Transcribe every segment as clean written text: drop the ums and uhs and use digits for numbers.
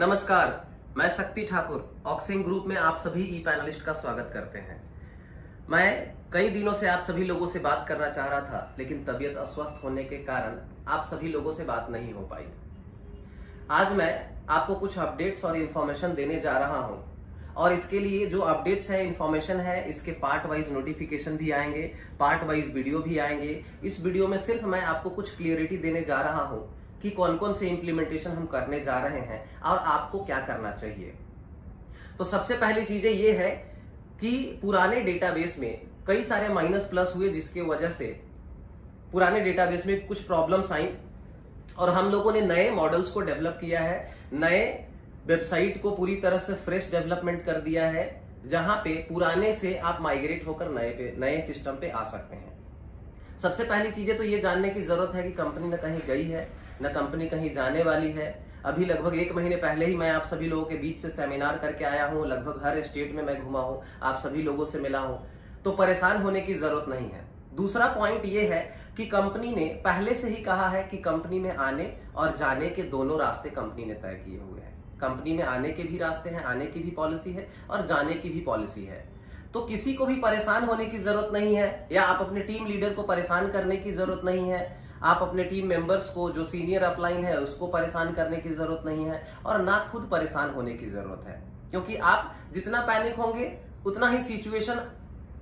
नमस्कार, मैं शक्ति ठाकुर ऑक्सिन ग्रुप में आप सभी ई पैनलिस्ट का स्वागत करते हैं। मैं कई दिनों से आप सभी लोगों से बात करना चाह रहा था, लेकिन तबीयत अस्वस्थ होने के कारण आप सभी लोगों से बात नहीं हो पाई। आज मैं आपको कुछ अपडेट्स और इन्फॉर्मेशन देने जा रहा हूं, और इसके लिए जो अपडेट्स है, इन्फॉर्मेशन है, इसके पार्ट वाइज नोटिफिकेशन भी आएंगे, पार्ट वाइज वीडियो भी आएंगे। इस वीडियो में सिर्फ मैं आपको कुछ क्लियरिटी देने जा रहा हूं कि कौन कौन से इंप्लीमेंटेशन हम करने जा रहे हैं और आपको क्या करना चाहिए। तो सबसे पहली चीजें ये है कि पुराने डेटाबेस में कई सारे माइनस प्लस हुए, जिसके वजह से पुराने डेटाबेस में कुछ प्रॉब्लम्स आई और हम लोगों ने नए मॉडल्स को डेवलप किया है, नए वेबसाइट को पूरी तरह से फ्रेश डेवलपमेंट कर दिया है, जहां पे पुराने से आप माइग्रेट होकर नए सिस्टम पे आ सकते हैं। सबसे पहली चीजें तो ये जानने की जरूरत है कि कंपनी न कहीं गई है, न कंपनी कहीं जाने वाली है। अभी लगभग 1 महीने पहले ही मैं आप सभी लोगों के बीच से सेमिनार करके आया हूं, लगभग हर स्टेट में मैं घुमा हूं, आप सभी लोगों से मिला हूं, तो परेशान होने की जरूरत नहीं है। दूसरा पॉइंट ये है कि कंपनी ने पहले से ही कहा है कि कंपनी में आने और जाने के दोनों रास्ते कंपनी ने तय किए हुए हैं। कंपनी में आने के भी रास्ते हैं, आने की भी पॉलिसी है और जाने की भी पॉलिसी है। तो किसी को भी परेशान होने की जरूरत नहीं है, या आप अपने टीम लीडर को परेशान करने की जरूरत नहीं है, आप अपने टीम मेंबर्स को, जो सीनियर अपलाइन है, उसको परेशान करने की जरूरत नहीं है, और ना खुद परेशान होने की जरूरत है। क्योंकि आप जितना पैनिक होंगे उतना ही सिचुएशन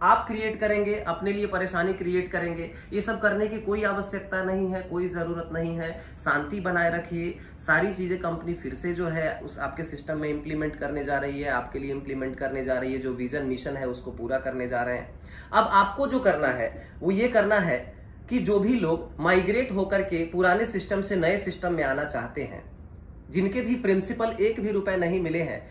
आप क्रिएट करेंगे, अपने लिए परेशानी क्रिएट करेंगे। ये सब करने की कोई आवश्यकता नहीं है, कोई जरूरत नहीं है। शांति बनाए रखिए। सारी चीजें कंपनी फिर से जो है उस आपके सिस्टम में इंप्लीमेंट करने जा रही है, आपके लिए इंप्लीमेंट करने जा रही है। जो विजन मिशन है उसको पूरा करने जा रहे हैं। अब आपको जो करना है वो ये करना है कि जो भी लोग माइग्रेट होकर के पुराने सिस्टम से नए सिस्टम में आना चाहते हैं, जिनके भी प्रिंसिपल 1 भी रुपए नहीं मिले हैं,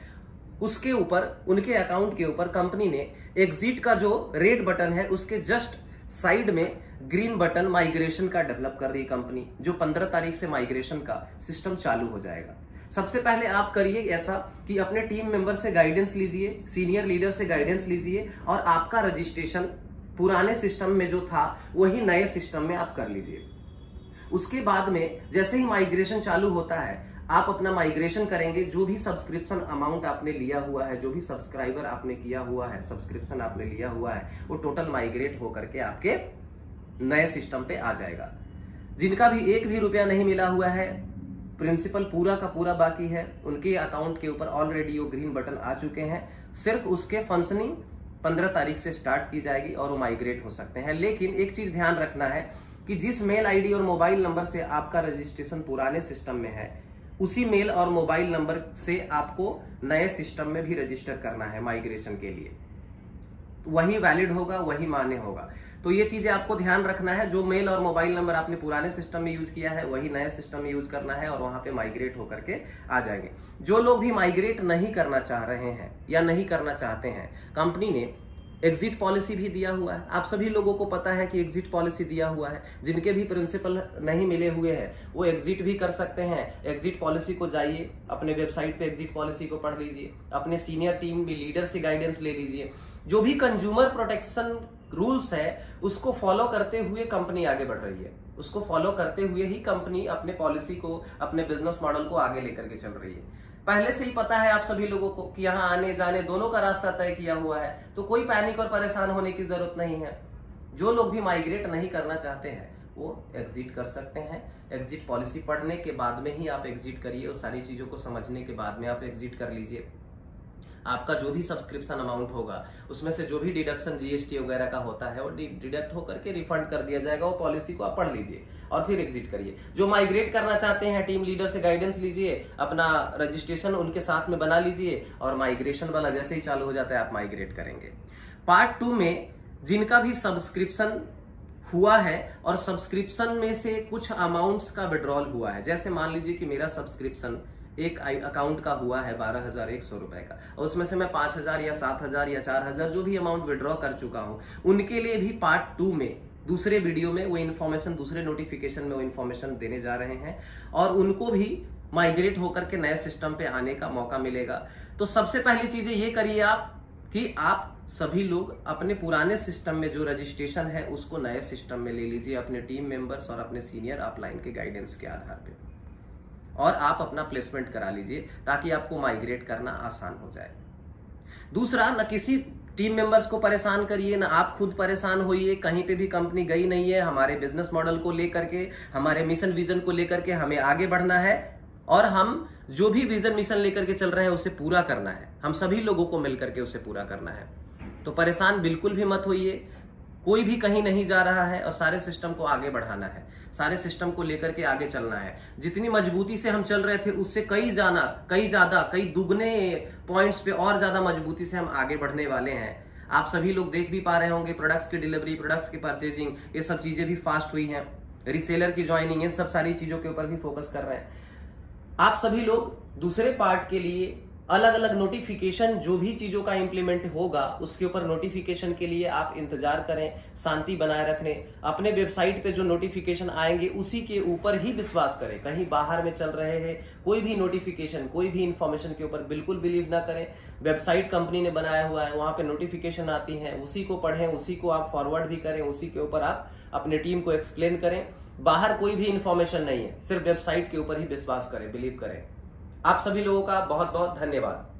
उसके ऊपर, उनके अकाउंट के ऊपर कंपनी ने एग्जिट का जो रेड बटन है उसके जस्ट साइड में ग्रीन बटन माइग्रेशन का डेवलप कर रही कंपनी, जो 15 तारीख से माइग्रेशन का सिस्टम चालू हो जाएगा। सबसे पहले आप करिए ऐसा कि अपने टीम मेंबर से गाइडेंस लीजिए, सीनियर लीडर से गाइडेंस लीजिए, और आपका रजिस्ट्रेशन पुराने सिस्टम में जो था वही नए सिस्टम में आप कर लीजिए। उसके बाद में जैसे ही माइग्रेशन चालू होता है, आप अपना माइग्रेशन करेंगे। जो भी सब्सक्रिप्शन अमाउंट आपने लिया हुआ है, जो भी सब्सक्राइबर आपने किया हुआ है, सब्सक्रिप्शन आपने लिया हुआ है, वो टोटल माइग्रेट होकर के आपके नए सिस्टम पे आ जाएगा। जिनका भी 1 भी रुपया नहीं मिला हुआ है, प्रिंसिपल पूरा का पूरा बाकी है, उनके अकाउंट के ऊपर ऑलरेडी वो ग्रीन बटन आ चुके हैं। सिर्फ उसके फंक्शनिंग 15 तारीख से स्टार्ट की जाएगी और वो माइग्रेट हो सकते हैं। लेकिन एक चीज ध्यान रखना है कि जिस मेल आईडी और मोबाइल नंबर से आपका रजिस्ट्रेशन पुराने सिस्टम में है, उसी मेल और मोबाइल नंबर से आपको नए सिस्टम में भी रजिस्टर करना है माइग्रेशन के लिए। तो वही वैलिड होगा, वही मान्य होगा। तो ये चीजें आपको ध्यान रखना है। जो मेल और मोबाइल नंबर आपने पुराने सिस्टम में यूज किया है, वही नए सिस्टम में यूज करना है, और वहां पे माइग्रेट होकर के आ जाएंगे। जो लोग भी माइग्रेट नहीं करना चाह रहे हैं या नहीं करना चाहते हैं, कंपनी ने एग्जिट पॉलिसी भी दिया हुआ है। आप सभी लोगों को पता है कि एग्जिट पॉलिसी दिया हुआ है। जिनके भी प्रिंसिपल नहीं मिले हुए हैं वो एग्जिट भी कर सकते हैं। एग्जिट पॉलिसी को जाइए, अपने वेबसाइट पे एग्जिट पॉलिसी को पढ़ लीजिए, अपने सीनियर टीम भी लीडर से गाइडेंस ले लीजिए। जो भी कंज्यूमर प्रोटेक्शन रूल्स है उसको फॉलो करते हुए कंपनी आगे बढ़ रही है। उसको फॉलो करते हुए ही कंपनी अपने पॉलिसी को, अपने बिजनेस मॉडल को आगे लेकर के चल रही है। पहले से ही पता है आप सभी लोगों को कि यहाँ आने जाने दोनों का रास्ता तय किया हुआ है, तो कोई पैनिक और परेशान होने की जरूरत नहीं है। जो लोग भी माइग्रेट नहीं करना चाहते हैं वो एग्जिट कर सकते हैं। एग्जिट पॉलिसी पढ़ने के बाद में ही आप एग्जिट करिए, और सारी चीजों को समझने के बाद में आप एग्जिट कर लीजिए। आपका जो भी सब्सक्रिप्शन अमाउंट होगा उसमें से जो भी डिडक्शन जीएसटी वगैरह का होता है वो डिडक्ट होकर के रिफंड कर दिया जाएगा। वो पॉलिसी को आप पढ़ लीजिए और फिर एग्जिट करिए। जो माइग्रेट करना चाहते हैं, टीम लीडर से गाइडेंस लीजिए, अपना रजिस्ट्रेशन उनके साथ में बना लीजिए, और माइग्रेशन वाला जैसे ही चालू हो जाता है आप माइग्रेट करेंगे। पार्ट 2 में जिनका भी सब्सक्रिप्शन हुआ है और सब्सक्रिप्शन में से कुछ अमाउंट्स का विड्रॉल हुआ है, जैसे मान लीजिए कि मेरा सब्सक्रिप्शन एक अकाउंट का हुआ है 12,100 रुपए का, और उसमें से मैं 5,000 या 7,000 या 4,000 जो भी अमाउंट विड्रॉ कर चुका हूं, उनके लिए भी पार्ट 2 में, दूसरे वीडियो में वो इन्फॉर्मेशन, दूसरे नोटिफिकेशन में वो इन्फॉर्मेशन देने जा रहे हैं, और उनको भी माइग्रेट होकर के नए सिस्टम पे आने का मौका मिलेगा। तो सबसे पहली चीजें ये करिए आप कि आप सभी लोग अपने पुराने सिस्टम में जो रजिस्ट्रेशन है उसको नए सिस्टम में ले लीजिए, अपने टीम मेंबर्स और अपने सीनियर अपलाइन के गाइडेंस के आधार पे। और आप अपना प्लेसमेंट करा लीजिए ताकि आपको माइग्रेट करना आसान हो जाए। दूसरा, न किसी टीम मेंबर्स को परेशान करिए, ना आप खुद परेशान होइए। कहीं पे भी कंपनी गई नहीं है, हमारे बिजनेस मॉडल को लेकर के, हमारे मिशन विजन को लेकर के हमें आगे बढ़ना है और हम जो भी विजन मिशन लेकर के चल रहे हैं उसे पूरा करना है। हम सभी लोगों को मिलकर के उसे पूरा करना है। तो परेशान बिल्कुल भी मत होइए, कोई भी कहीं नहीं जा रहा है और सारे सिस्टम को आगे बढ़ाना है, सारे सिस्टम को लेकर के आगे चलना है। जितनी मजबूती से हम चल रहे थे उससे कई दुगने पॉइंट्स पे और ज्यादा मजबूती से हम आगे बढ़ने वाले हैं। आप सभी लोग देख भी पा रहे होंगे, प्रोडक्ट्स की डिलीवरी, प्रोडक्ट्स की परचेजिंग, ये सब चीजें भी फास्ट हुई हैं। रीसेलर की ज्वाइनिंग, इन सब सारी चीजों के ऊपर भी फोकस कर रहे हैं। आप सभी लोग दूसरे पार्ट के लिए अलग अलग नोटिफिकेशन, जो भी चीजों का इंप्लीमेंट होगा उसके ऊपर नोटिफिकेशन के लिए आप इंतजार करें, शांति बनाए रखने, अपने वेबसाइट पे जो नोटिफिकेशन आएंगे उसी के ऊपर ही विश्वास करें। कहीं बाहर में चल रहे हैं कोई भी नोटिफिकेशन, कोई भी इंफॉर्मेशन के ऊपर बिल्कुल बिलीव ना करें। वेबसाइट कंपनी ने बनाया हुआ है, वहां पे नोटिफिकेशन आती है, उसी को पढ़ें, उसी को आप फॉरवर्ड भी करें, उसी के ऊपर आप अपने टीम को एक्सप्लेन करें। बाहर कोई भी इंफॉर्मेशन नहीं है, सिर्फ वेबसाइट के ऊपर ही विश्वास करें, बिलीव करें। आप सभी लोगों का बहुत बहुत धन्यवाद।